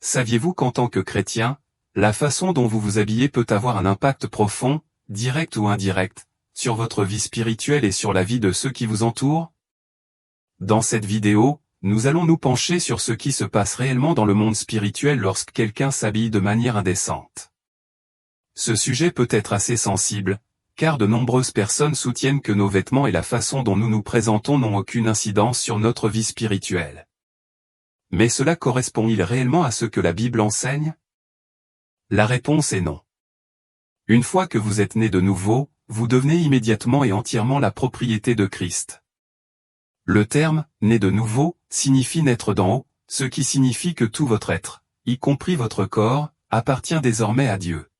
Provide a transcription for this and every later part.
Saviez-vous qu'en tant que chrétien, la façon dont vous vous habillez peut avoir un impact profond, direct ou indirect, sur votre vie spirituelle et sur la vie de ceux qui vous entourent? Dans cette vidéo, nous allons nous pencher sur ce qui se passe réellement dans le monde spirituel lorsque quelqu'un s'habille de manière indécente. Ce sujet peut être assez sensible, car de nombreuses personnes soutiennent que nos vêtements et la façon dont nous nous présentons n'ont aucune incidence sur notre vie spirituelle. Mais cela correspond-il réellement à ce que la Bible enseigne? La réponse est non. Une fois que vous êtes né de nouveau, vous devenez immédiatement et entièrement la propriété de Christ. Le terme « né de nouveau » signifie naître d'en haut, ce qui signifie que tout votre être, y compris votre corps, appartient désormais à Dieu.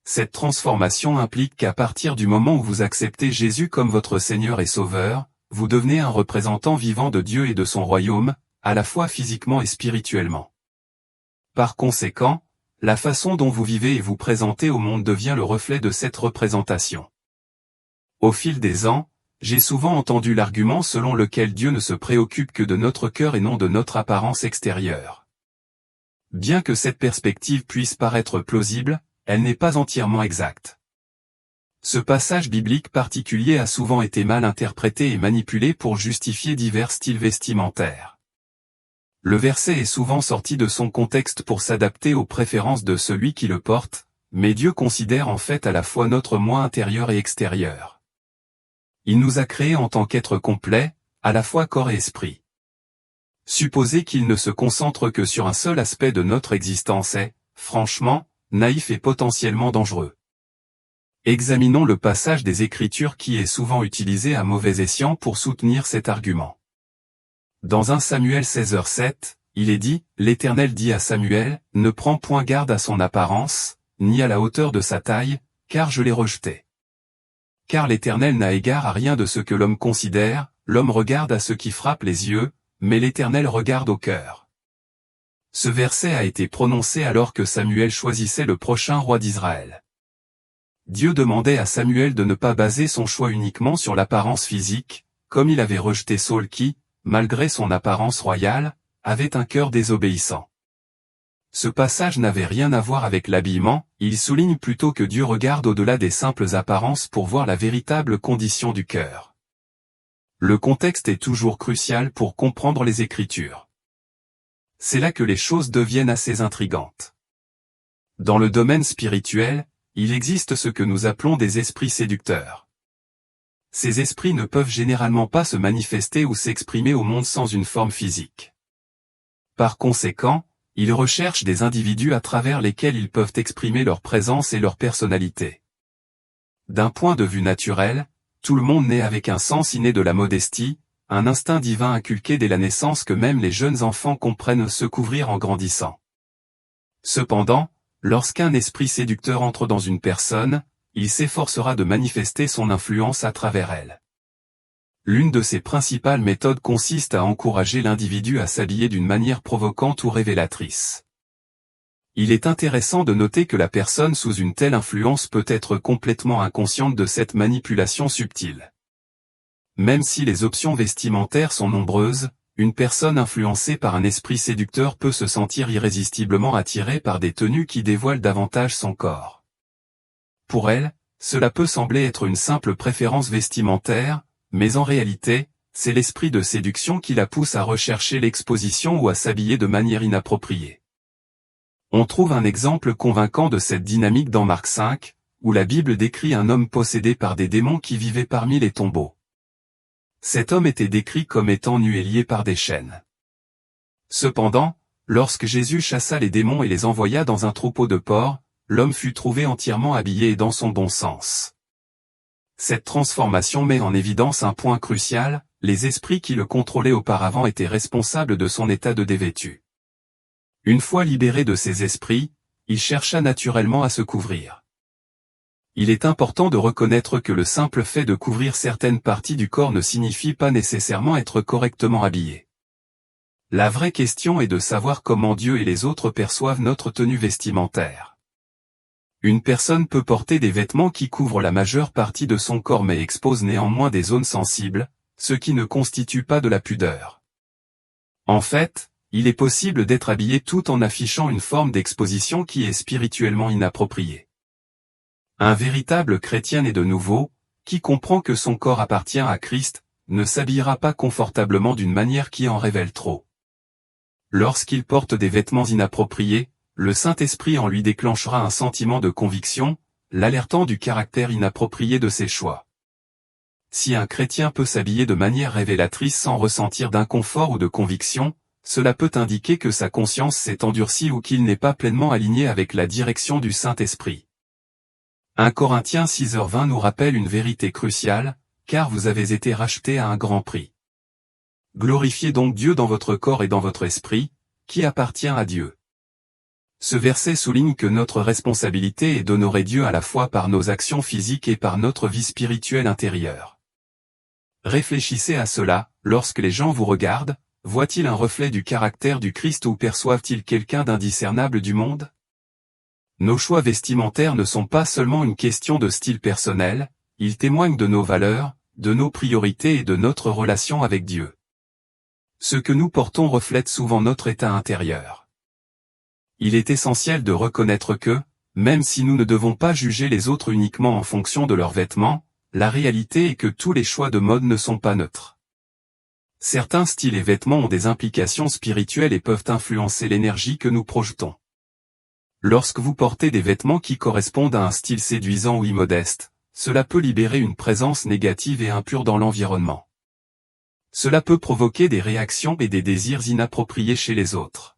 Cette transformation implique qu'à partir du moment où vous acceptez Jésus comme votre Seigneur et Sauveur, vous devenez un représentant vivant de Dieu et de son royaume, à la fois physiquement et spirituellement. Par conséquent, la façon dont vous vivez et vous présentez au monde devient le reflet de cette représentation. Au fil des ans, j'ai souvent entendu l'argument selon lequel Dieu ne se préoccupe que de notre cœur et non de notre apparence extérieure. Bien que cette perspective puisse paraître plausible, elle n'est pas entièrement exacte. Ce passage biblique particulier a souvent été mal interprété et manipulé pour justifier divers styles vestimentaires. Le verset est souvent sorti de son contexte pour s'adapter aux préférences de celui qui le porte, mais Dieu considère en fait à la fois notre moi intérieur et extérieur. Il nous a créés en tant qu'êtres complets, à la fois corps et esprit. Supposer qu'il ne se concentre que sur un seul aspect de notre existence est, franchement, naïf et potentiellement dangereux. Examinons le passage des Écritures qui est souvent utilisé à mauvais escient pour soutenir cet argument. Dans 1 Samuel 16h7, il est dit, « L'Éternel dit à Samuel, ne prends point garde à son apparence, ni à la hauteur de sa taille, car je l'ai rejeté. Car l'Éternel n'a égard à rien de ce que l'homme considère, l'homme regarde à ce qui frappe les yeux, mais l'Éternel regarde au cœur. » Ce verset a été prononcé alors que Samuel choisissait le prochain roi d'Israël. Dieu demandait à Samuel de ne pas baser son choix uniquement sur l'apparence physique, comme il avait rejeté Saül qui, malgré son apparence royale, avait un cœur désobéissant. Ce passage n'avait rien à voir avec l'habillement, il souligne plutôt que Dieu regarde au-delà des simples apparences pour voir la véritable condition du cœur. Le contexte est toujours crucial pour comprendre les Écritures. C'est là que les choses deviennent assez intrigantes. Dans le domaine spirituel, il existe ce que nous appelons des esprits séducteurs. Ces esprits ne peuvent généralement pas se manifester ou s'exprimer au monde sans une forme physique. Par conséquent, ils recherchent des individus à travers lesquels ils peuvent exprimer leur présence et leur personnalité. D'un point de vue naturel, tout le monde naît avec un sens inné de la modestie, un instinct divin inculqué dès la naissance que même les jeunes enfants comprennent se couvrir en grandissant. Cependant, lorsqu'un esprit séducteur entre dans une personne, il s'efforcera de manifester son influence à travers elle. L'une de ses principales méthodes consiste à encourager l'individu à s'habiller d'une manière provocante ou révélatrice. Il est intéressant de noter que la personne sous une telle influence peut être complètement inconsciente de cette manipulation subtile. Même si les options vestimentaires sont nombreuses, une personne influencée par un esprit séducteur peut se sentir irrésistiblement attirée par des tenues qui dévoilent davantage son corps. Pour elle, cela peut sembler être une simple préférence vestimentaire, mais en réalité, c'est l'esprit de séduction qui la pousse à rechercher l'exposition ou à s'habiller de manière inappropriée. On trouve un exemple convaincant de cette dynamique dans Marc 5, où la Bible décrit un homme possédé par des démons qui vivait parmi les tombeaux. Cet homme était décrit comme étant nu et lié par des chaînes. Cependant, lorsque Jésus chassa les démons et les envoya dans un troupeau de porcs, l'homme fut trouvé entièrement habillé et dans son bon sens. Cette transformation met en évidence un point crucial, les esprits qui le contrôlaient auparavant étaient responsables de son état de dévêtu. Une fois libéré de ces esprits, il chercha naturellement à se couvrir. Il est important de reconnaître que le simple fait de couvrir certaines parties du corps ne signifie pas nécessairement être correctement habillé. La vraie question est de savoir comment Dieu et les autres perçoivent notre tenue vestimentaire. Une personne peut porter des vêtements qui couvrent la majeure partie de son corps mais exposent néanmoins des zones sensibles, ce qui ne constitue pas de la pudeur. En fait, il est possible d'être habillé tout en affichant une forme d'exposition qui est spirituellement inappropriée. Un véritable chrétien né de nouveau, qui comprend que son corps appartient à Christ, ne s'habillera pas confortablement d'une manière qui en révèle trop. Lorsqu'il porte des vêtements inappropriés, le Saint-Esprit en lui déclenchera un sentiment de conviction, l'alertant du caractère inapproprié de ses choix. Si un chrétien peut s'habiller de manière révélatrice sans ressentir d'inconfort ou de conviction, cela peut indiquer que sa conscience s'est endurcie ou qu'il n'est pas pleinement aligné avec la direction du Saint-Esprit. 1 Corinthiens 6h20 nous rappelle une vérité cruciale, car vous avez été rachetés à un grand prix. Glorifiez donc Dieu dans votre corps et dans votre esprit, qui appartient à Dieu. Ce verset souligne que notre responsabilité est d'honorer Dieu à la fois par nos actions physiques et par notre vie spirituelle intérieure. Réfléchissez à cela, lorsque les gens vous regardent, voient-ils un reflet du caractère du Christ ou perçoivent-ils quelqu'un d'indiscernable du monde? Nos choix vestimentaires ne sont pas seulement une question de style personnel, ils témoignent de nos valeurs, de nos priorités et de notre relation avec Dieu. Ce que nous portons reflète souvent notre état intérieur. Il est essentiel de reconnaître que, même si nous ne devons pas juger les autres uniquement en fonction de leurs vêtements, la réalité est que tous les choix de mode ne sont pas neutres. Certains styles et vêtements ont des implications spirituelles et peuvent influencer l'énergie que nous projetons. Lorsque vous portez des vêtements qui correspondent à un style séduisant ou immodeste, cela peut libérer une présence négative et impure dans l'environnement. Cela peut provoquer des réactions et des désirs inappropriés chez les autres.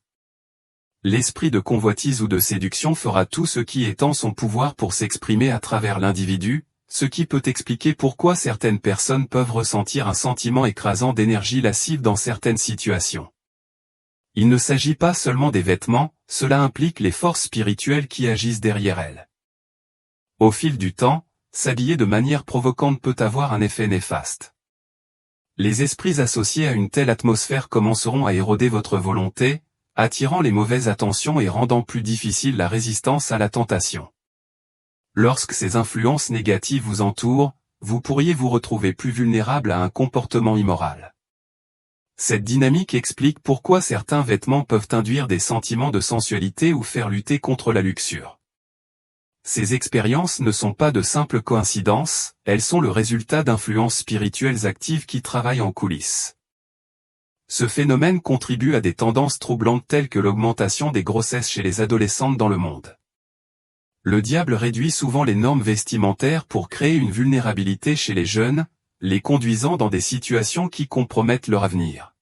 L'esprit de convoitise ou de séduction fera tout ce qui est en son pouvoir pour s'exprimer à travers l'individu, ce qui peut expliquer pourquoi certaines personnes peuvent ressentir un sentiment écrasant d'énergie lascive dans certaines situations. Il ne s'agit pas seulement des vêtements, cela implique les forces spirituelles qui agissent derrière elles. Au fil du temps, s'habiller de manière provocante peut avoir un effet néfaste. Les esprits associés à une telle atmosphère commenceront à éroder votre volonté, attirant les mauvaises attentions et rendant plus difficile la résistance à la tentation. Lorsque ces influences négatives vous entourent, vous pourriez vous retrouver plus vulnérable à un comportement immoral. Cette dynamique explique pourquoi certains vêtements peuvent induire des sentiments de sensualité ou faire lutter contre la luxure. Ces expériences ne sont pas de simples coïncidences, elles sont le résultat d'influences spirituelles actives qui travaillent en coulisses. Ce phénomène contribue à des tendances troublantes telles que l'augmentation des grossesses chez les adolescentes dans le monde. Le diable réduit souvent les normes vestimentaires pour créer une vulnérabilité chez les jeunes, les conduisant dans des situations qui compromettent leur avenir.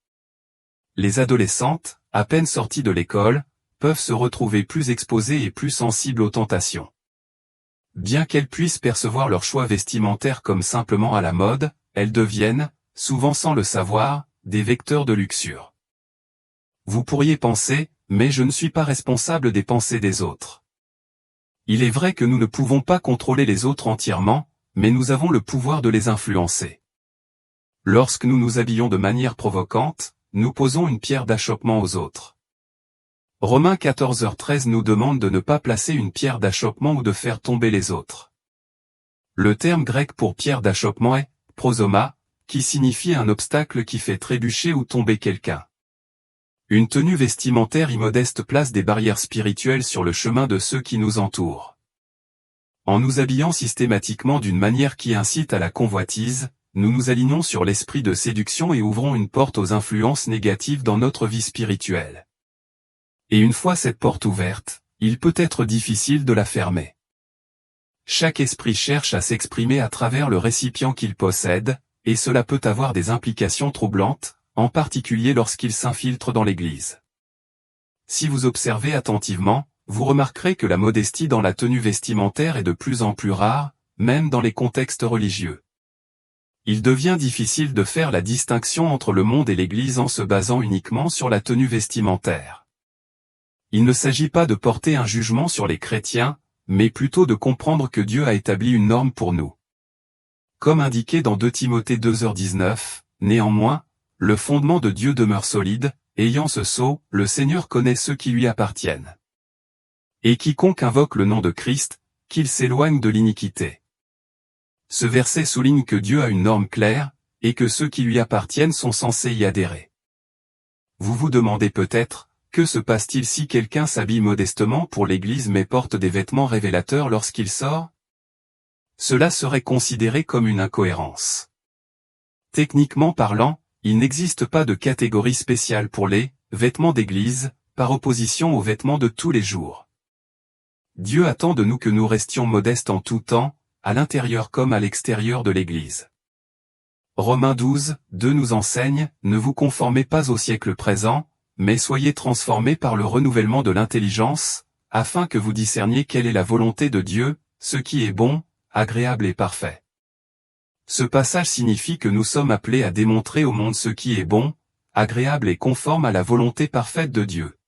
Les adolescentes, à peine sorties de l'école, peuvent se retrouver plus exposées et plus sensibles aux tentations. Bien qu'elles puissent percevoir leur choix vestimentaire comme simplement à la mode, elles deviennent, souvent sans le savoir, des vecteurs de luxure. Vous pourriez penser, mais je ne suis pas responsable des pensées des autres. Il est vrai que nous ne pouvons pas contrôler les autres entièrement, mais nous avons le pouvoir de les influencer. Lorsque nous nous habillons de manière provocante, nous posons une pierre d'achoppement aux autres. Romains 14h13 nous demande de ne pas placer une pierre d'achoppement ou de faire tomber les autres. Le terme grec pour pierre d'achoppement est « prosoma », qui signifie un obstacle qui fait trébucher ou tomber quelqu'un. Une tenue vestimentaire immodeste place des barrières spirituelles sur le chemin de ceux qui nous entourent. En nous habillant systématiquement d'une manière qui incite à la convoitise, nous nous alignons sur l'esprit de séduction et ouvrons une porte aux influences négatives dans notre vie spirituelle. Et une fois cette porte ouverte, il peut être difficile de la fermer. Chaque esprit cherche à s'exprimer à travers le récipient qu'il possède, et cela peut avoir des implications troublantes, en particulier lorsqu'il s'infiltre dans l'Église. Si vous observez attentivement, vous remarquerez que la modestie dans la tenue vestimentaire est de plus en plus rare, même dans les contextes religieux. Il devient difficile de faire la distinction entre le monde et l'Église en se basant uniquement sur la tenue vestimentaire. Il ne s'agit pas de porter un jugement sur les chrétiens, mais plutôt de comprendre que Dieu a établi une norme pour nous. Comme indiqué dans 2 Timothée 2h19, néanmoins, le fondement de Dieu demeure solide, ayant ce sceau, le Seigneur connaît ceux qui lui appartiennent. Et quiconque invoque le nom de Christ, qu'il s'éloigne de l'iniquité. Ce verset souligne que Dieu a une norme claire, et que ceux qui lui appartiennent sont censés y adhérer. Vous vous demandez peut-être, que se passe-t-il si quelqu'un s'habille modestement pour l'église mais porte des vêtements révélateurs lorsqu'il sort? Cela serait considéré comme une incohérence. Techniquement parlant, il n'existe pas de catégorie spéciale pour les vêtements d'église, par opposition aux vêtements de tous les jours. Dieu attend de nous que nous restions modestes en tout temps, à l'intérieur comme à l'extérieur de l'église. Romains 12, 2 nous enseigne, ne vous conformez pas au siècle présent, mais soyez transformés par le renouvellement de l'intelligence, afin que vous discerniez quelle est la volonté de Dieu, ce qui est bon, agréable et parfait. Ce passage signifie que nous sommes appelés à démontrer au monde ce qui est bon, agréable et conforme à la volonté parfaite de Dieu.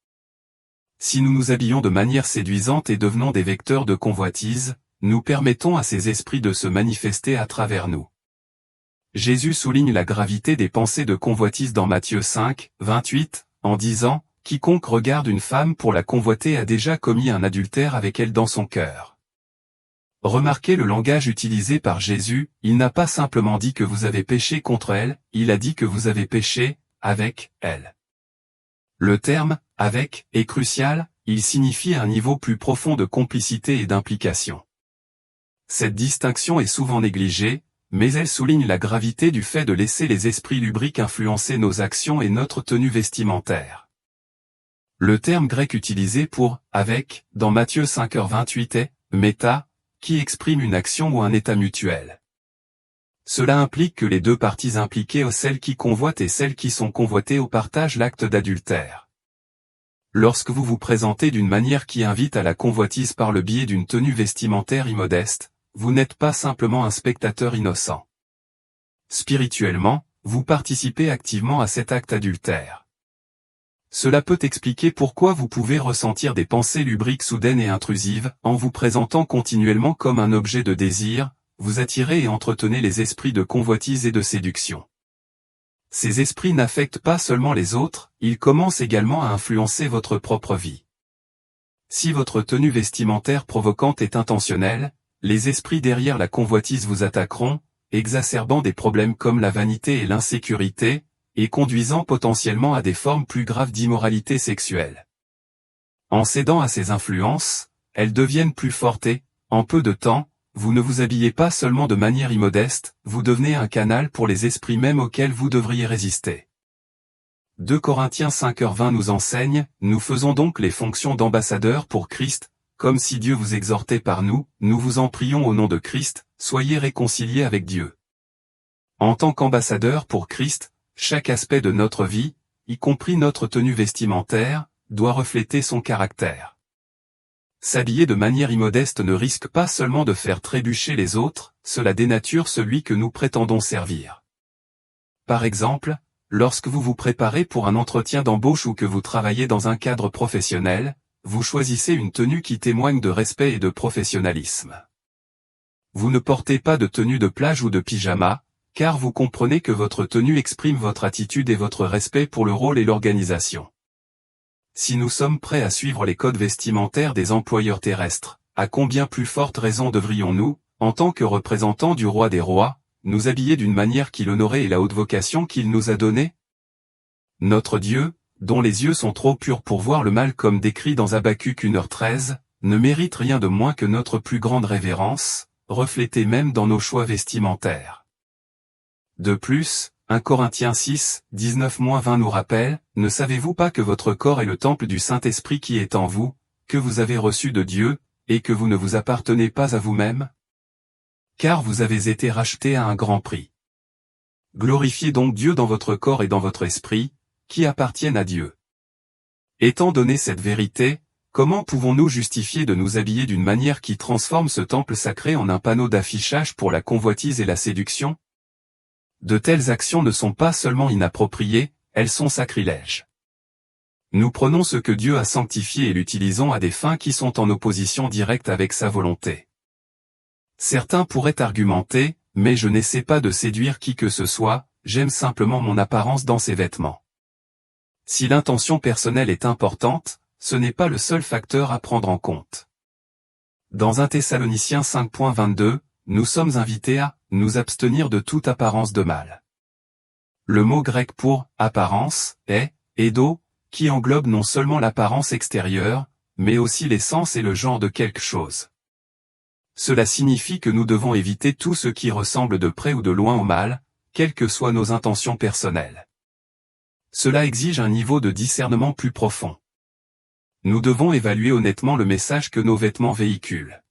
Si nous nous habillons de manière séduisante et devenons des vecteurs de convoitise, nous permettons à ces esprits de se manifester à travers nous. Jésus souligne la gravité des pensées de convoitise dans Matthieu 5, 28, en disant « Quiconque regarde une femme pour la convoiter a déjà commis un adultère avec elle dans son cœur. » Remarquez le langage utilisé par Jésus, il n'a pas simplement dit que vous avez péché contre elle, il a dit que vous avez péché avec elle. Le terme « avec » est crucial, il signifie un niveau plus profond de complicité et d'implication. Cette distinction est souvent négligée, mais elle souligne la gravité du fait de laisser les esprits lubriques influencer nos actions et notre tenue vestimentaire. Le terme grec utilisé pour « avec » dans Matthieu 5h28 est « méta », qui exprime une action ou un état mutuel. Cela implique que les deux parties impliquées, celles qui convoitent et celles qui sont convoitées, partagent l'acte d'adultère. Lorsque vous vous présentez d'une manière qui invite à la convoitise par le biais d'une tenue vestimentaire immodeste, vous n'êtes pas simplement un spectateur innocent. Spirituellement, vous participez activement à cet acte adultère. Cela peut expliquer pourquoi vous pouvez ressentir des pensées lubriques soudaines et intrusives, en vous présentant continuellement comme un objet de désir, vous attirez et entretenez les esprits de convoitise et de séduction. Ces esprits n'affectent pas seulement les autres, ils commencent également à influencer votre propre vie. Si votre tenue vestimentaire provocante est intentionnelle, les esprits derrière la convoitise vous attaqueront, exacerbant des problèmes comme la vanité et l'insécurité, et conduisant potentiellement à des formes plus graves d'immoralité sexuelle. En cédant à ces influences, elles deviennent plus fortes et, en peu de temps, vous ne vous habillez pas seulement de manière immodeste, vous devenez un canal pour les esprits mêmes auxquels vous devriez résister. 2 Corinthiens 5h20 nous enseigne, nous faisons donc les fonctions d'ambassadeurs pour Christ, comme si Dieu vous exhortait par nous, nous vous en prions au nom de Christ, soyez réconciliés avec Dieu. En tant qu'ambassadeur pour Christ, chaque aspect de notre vie, y compris notre tenue vestimentaire, doit refléter son caractère. S'habiller de manière immodeste ne risque pas seulement de faire trébucher les autres, cela dénature celui que nous prétendons servir. Par exemple, lorsque vous vous préparez pour un entretien d'embauche ou que vous travaillez dans un cadre professionnel, vous choisissez une tenue qui témoigne de respect et de professionnalisme. Vous ne portez pas de tenue de plage ou de pyjama, car vous comprenez que votre tenue exprime votre attitude et votre respect pour le rôle et l'organisation. Si nous sommes prêts à suivre les codes vestimentaires des employeurs terrestres, à combien plus forte raison devrions-nous, en tant que représentants du roi des rois, nous habiller d'une manière qui l'honorait et la haute vocation qu'il nous a donnée? Notre Dieu, dont les yeux sont trop purs pour voir le mal comme décrit dans Habacuc 1h13, ne mérite rien de moins que notre plus grande révérence, reflétée même dans nos choix vestimentaires. De plus, 1 Corinthiens 6, 19-20 nous rappelle, ne savez-vous pas que votre corps est le temple du Saint-Esprit qui est en vous, que vous avez reçu de Dieu, et que vous ne vous appartenez pas à vous-même? Car vous avez été rachetés à un grand prix. Glorifiez donc Dieu dans votre corps et dans votre esprit, qui appartiennent à Dieu. Étant donné cette vérité, comment pouvons-nous justifier de nous habiller d'une manière qui transforme ce temple sacré en un panneau d'affichage pour la convoitise et la séduction? De telles actions ne sont pas seulement inappropriées, elles sont sacrilèges. Nous prenons ce que Dieu a sanctifié et l'utilisons à des fins qui sont en opposition directe avec sa volonté. Certains pourraient argumenter, mais je n'essaie pas de séduire qui que ce soit, j'aime simplement mon apparence dans ses vêtements. Si l'intention personnelle est importante, ce n'est pas le seul facteur à prendre en compte. Dans 1 Thessaloniciens 5.22, nous sommes invités à nous abstenir de toute apparence de mal. Le mot grec pour « apparence » est Edo, qui englobe non seulement l'apparence extérieure, mais aussi l'essence et le genre de quelque chose. Cela signifie que nous devons éviter tout ce qui ressemble de près ou de loin au mal, quelles que soient nos intentions personnelles. Cela exige un niveau de discernement plus profond. Nous devons évaluer honnêtement le message que nos vêtements véhiculent.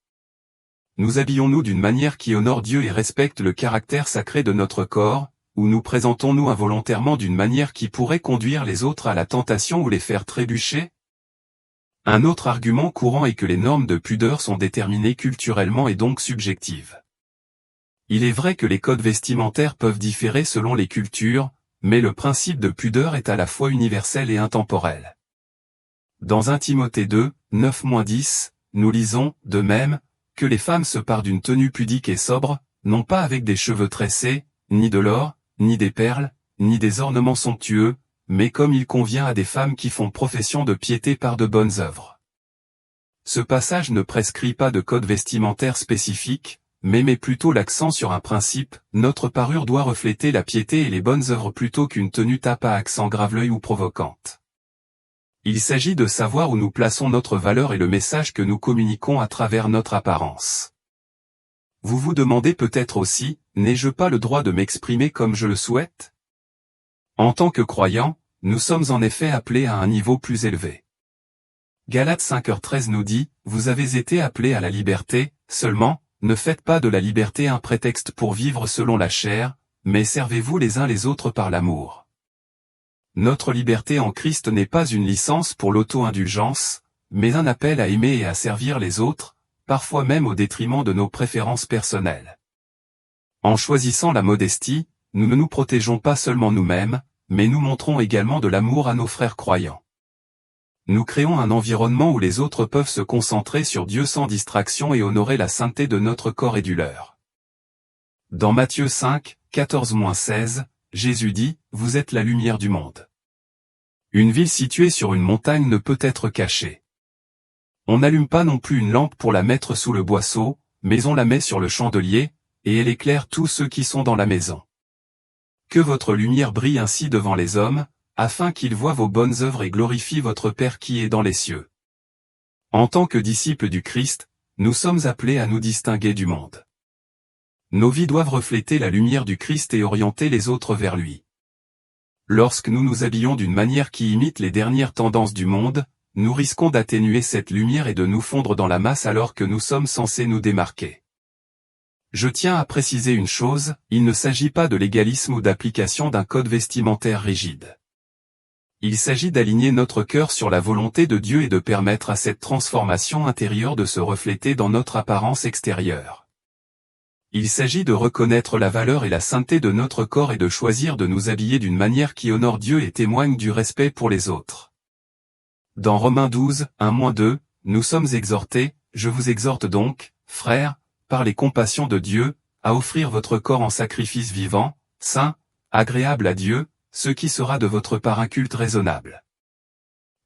Nous habillons-nous d'une manière qui honore Dieu et respecte le caractère sacré de notre corps, ou nous présentons-nous involontairement d'une manière qui pourrait conduire les autres à la tentation ou les faire trébucher? Un autre argument courant est que les normes de pudeur sont déterminées culturellement et donc subjectives. Il est vrai que les codes vestimentaires peuvent différer selon les cultures, mais le principe de pudeur est à la fois universel et intemporel. Dans 1 Timothée 2, 9-10, nous lisons, de même, que les femmes se parent d'une tenue pudique et sobre, non pas avec des cheveux tressés, ni de l'or, ni des perles, ni des ornements somptueux, mais comme il convient à des femmes qui font profession de piété par de bonnes œuvres. Ce passage ne prescrit pas de code vestimentaire spécifique, mais met plutôt l'accent sur un principe: notre parure doit refléter la piété et les bonnes œuvres plutôt qu'une tenue tape à accent grave-l'œil ou provocante. Il s'agit de savoir où nous plaçons notre valeur et le message que nous communiquons à travers notre apparence. Vous vous demandez peut-être aussi, n'ai-je pas le droit de m'exprimer comme je le souhaite? En tant que croyants, nous sommes en effet appelés à un niveau plus élevé. Galates 5h13 nous dit, vous avez été appelés à la liberté, seulement, ne faites pas de la liberté un prétexte pour vivre selon la chair, mais servez-vous les uns les autres par l'amour. Notre liberté en Christ n'est pas une licence pour l'auto-indulgence, mais un appel à aimer et à servir les autres, parfois même au détriment de nos préférences personnelles. En choisissant la modestie, nous ne nous protégeons pas seulement nous-mêmes, mais nous montrons également de l'amour à nos frères croyants. Nous créons un environnement où les autres peuvent se concentrer sur Dieu sans distraction et honorer la sainteté de notre corps et du leur. Dans Matthieu 5, 14-16, Jésus dit, vous êtes la lumière du monde. Une ville située sur une montagne ne peut être cachée. On n'allume pas non plus une lampe pour la mettre sous le boisseau, mais on la met sur le chandelier, et elle éclaire tous ceux qui sont dans la maison. Que votre lumière brille ainsi devant les hommes, afin qu'ils voient vos bonnes œuvres et glorifient votre Père qui est dans les cieux. En tant que disciples du Christ, nous sommes appelés à nous distinguer du monde. Nos vies doivent refléter la lumière du Christ et orienter les autres vers lui. Lorsque nous nous habillons d'une manière qui imite les dernières tendances du monde, nous risquons d'atténuer cette lumière et de nous fondre dans la masse alors que nous sommes censés nous démarquer. Je tiens à préciser une chose, il ne s'agit pas de légalisme ou d'application d'un code vestimentaire rigide. Il s'agit d'aligner notre cœur sur la volonté de Dieu et de permettre à cette transformation intérieure de se refléter dans notre apparence extérieure. Il s'agit de reconnaître la valeur et la sainteté de notre corps et de choisir de nous habiller d'une manière qui honore Dieu et témoigne du respect pour les autres. Dans Romains 12, 1-2, nous sommes exhortés, je vous exhorte donc, frères, par les compassions de Dieu, à offrir votre corps en sacrifice vivant, saint, agréable à Dieu, ce qui sera de votre part un culte raisonnable.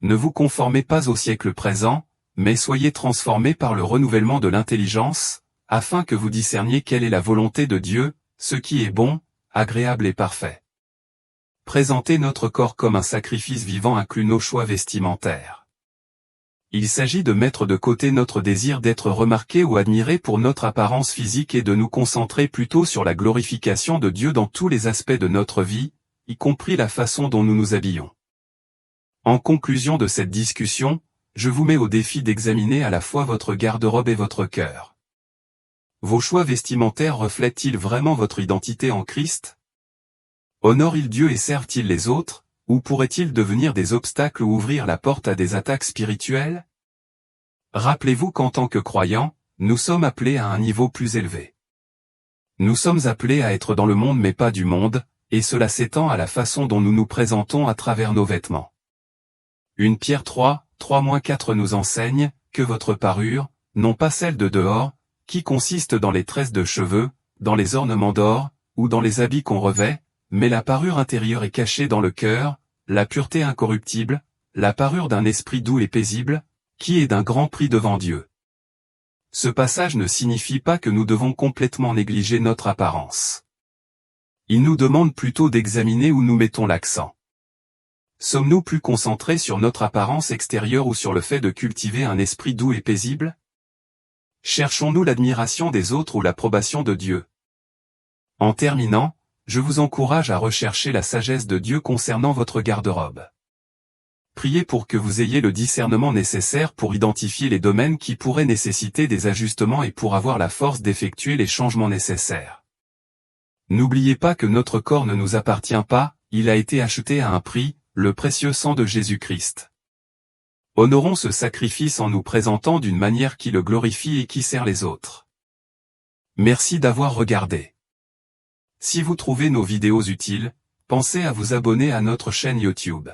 Ne vous conformez pas au siècle présent, mais soyez transformés par le renouvellement de l'intelligence, afin que vous discerniez quelle est la volonté de Dieu, ce qui est bon, agréable et parfait. Présenter notre corps comme un sacrifice vivant inclut nos choix vestimentaires. Il s'agit de mettre de côté notre désir d'être remarqué ou admiré pour notre apparence physique et de nous concentrer plutôt sur la glorification de Dieu dans tous les aspects de notre vie, y compris la façon dont nous nous habillons. En conclusion de cette discussion, je vous mets au défi d'examiner à la fois votre garde-robe et votre cœur. Vos choix vestimentaires reflètent-ils vraiment votre identité en Christ? Honorent-ils Dieu et servent-ils les autres, ou pourraient-ils devenir des obstacles ou ouvrir la porte à des attaques spirituelles? Rappelez-vous qu'en tant que croyants, nous sommes appelés à un niveau plus élevé. Nous sommes appelés à être dans le monde mais pas du monde, et cela s'étend à la façon dont nous nous présentons à travers nos vêtements. 1 Pierre 3, 3-4 nous enseigne que votre parure, non pas celle de dehors, qui consiste dans les tresses de cheveux, dans les ornements d'or, ou dans les habits qu'on revêt, mais la parure intérieure est cachée dans le cœur, la pureté incorruptible, la parure d'un esprit doux et paisible, qui est d'un grand prix devant Dieu. Ce passage ne signifie pas que nous devons complètement négliger notre apparence. Il nous demande plutôt d'examiner où nous mettons l'accent. Sommes-nous plus concentrés sur notre apparence extérieure ou sur le fait de cultiver un esprit doux et paisible? Cherchons-nous l'admiration des autres ou l'approbation de Dieu? En terminant, je vous encourage à rechercher la sagesse de Dieu concernant votre garde-robe. Priez pour que vous ayez le discernement nécessaire pour identifier les domaines qui pourraient nécessiter des ajustements et pour avoir la force d'effectuer les changements nécessaires. N'oubliez pas que notre corps ne nous appartient pas, il a été acheté à un prix, le précieux sang de Jésus-Christ. Honorons ce sacrifice en nous présentant d'une manière qui le glorifie et qui sert les autres. Merci d'avoir regardé. Si vous trouvez nos vidéos utiles, pensez à vous abonner à notre chaîne YouTube.